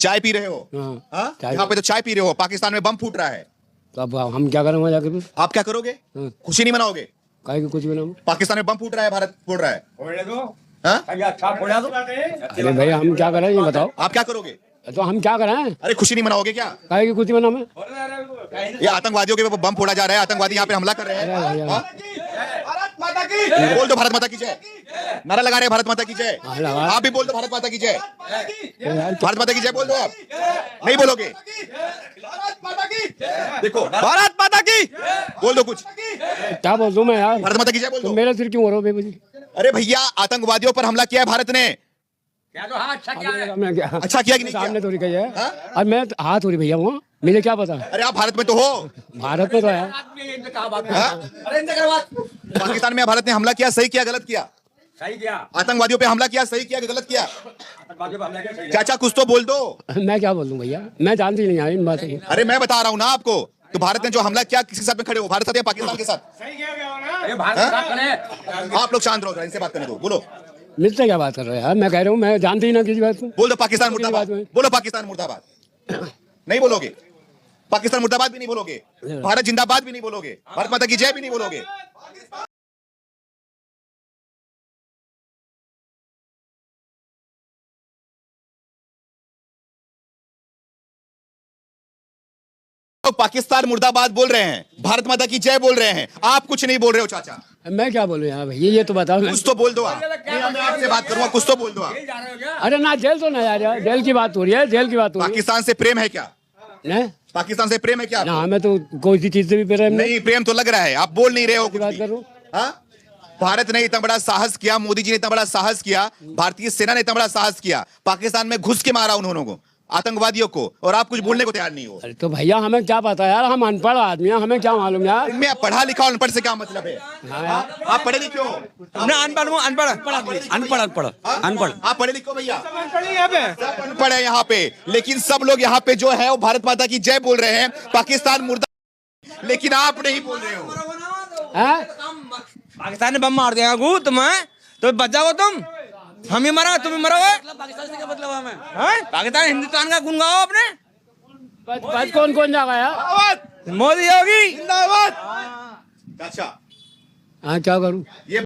चाय पी रहे हो? हाँ, यहाँ पे तो चाय पी रहे हो, पाकिस्तान में बम फूट रहा है, तो अब हम क्या करें वहाँ जाके फिर? आप क्या करोगे? खुशी नहीं मनाओगे? काहे की कुछ भी ना हो? पाकिस्तान में बम फूट रहा है, भारत फोड़ रहा है। हाँ? अरे भैया हम क्या करें ये बताओ, आप क्या करोगे? तो हम क्या करें? अरे खुशी नहीं मनाओगे क्या? काहे की कुछ भी ना में? ये आतंकवादियों के ऊपर बम फोड़ा जा रहा है, आतंकवादी यहाँ पे हमला कर रहे हैं। हाँ? बोल दो भारत माता की जय, नारा लगा रहे हैं भारत माता की जय। आप भी बोल दो भारत माता की जय, भारत माता की जय बोल दो। आप नहीं बोलोगे? देखो भारत माता की बोल दो, कुछ क्या बोल दूं मैं यार? भारत माता की जय बोल तो दो। मेरे सिर क्यों हो रहा हो बेबुजी? अरे भैया आतंकवादियों पर हमला किया है भारत ने, मैं क्या अच्छा किया कि नहीं सामने किया? थोड़ी कही है और मैं हाथ हो रही भैया वहाँ, मुझे क्या पता? अरे आप भारत में तो हो, भारत में तो है। पाकिस्तान में भारत ने हमला किया, सही किया गलत किया? सही किया। आतंकवादियों पे हमला किया, सही किया कि गलत किया? चाचा कुछ तो बोल दो। मैं क्या बोल दूं भैया, मैं जानती नहीं यार इन बातों को। अरे मैं बता रहा हूँ ना आपको, तो भारत ने जो हमला किया किसके साथ में खड़े हो, भारत साथ या पाकिस्तान के साथ? आप लोग शांत रहो, इनसे बात करने दो, बोलो मिलते क्या बात कर रहे हैं यार? मैं कह रहा हूँ मैं जानती ही ना किसी बात को। बोल दो पाकिस्तान मुर्दाबाद, बोलो पाकिस्तान मुर्दाबाद। नहीं बोलोगे? पाकिस्तान मुर्दाबाद भी नहीं बोलोगे, भारत जिंदाबाद भी नहीं बोलोगे, भारत माता की जय भी नहीं बोलोगे। तो पाकिस्तान मुर्दाबाद बोल रहे हैं, भारत माता की जय बोल रहे हैं, आप कुछ नहीं बोल रहे हो चाचा। मैं क्या बोलूं यार भैया, ये तो बताओ। कुछ तो बोल दो आप, मैं आपसे बात करूंगा, कुछ तो बोल दो आप। अरे ना जेल तो ना यार, जेल की बात हो रही है, जेल की बात हो रही पाकिस्तान से प्रेम है क्या? है। पाकिस्तान से प्रेम है क्या ना आपको? हमें तो कोई सी चीज से भी प्रेम नहीं। नहीं, प्रेम तो लग रहा है, आप बोल नहीं रहे हो कुछ बात भी। करो। हाँ? भारत ने इतना बड़ा साहस किया, मोदी जी ने इतना बड़ा साहस किया, भारतीय सेना ने इतना बड़ा साहस किया, पाकिस्तान में घुस के मारा उन्होंने को, आतंकवादियों को, और आप कुछ बोलने को तैयार नहीं हो। अरे तो भैया हमें क्या पता यार, हम अनपढ़ आदमी हैं, हमें क्या मालूम यार। इनमें पढ़ा लिखा और अनपढ़ से क्या मतलब है? आप पढ़े लिखे हो? अनपढ़ हूँ, अनपढ़ अनपढ़ अनपढ़ अनपढ़। आप पढ़े लिखे हो भैया? सब अनपढ़ है यहाँ पे, लेकिन सब लोग यहाँ पे जो है वो भारत माता की जय बोल रहे हैं, पाकिस्तान मुर्दा, लेकिन आप नहीं बोल रहे हो। पाकिस्तान ने बम मार दिया तुम्हें तो बच जाओ तुम, हम ही मरा तुम ही मरोगे। पाकिस्तान से क्या मतलब हमें? पाकिस्तान हिंदुस्तान का गुन गाओ अपने। बच कौन कौन जाएगा यार? मोदी योगी अच्छा हाँ क्या करूँ? ये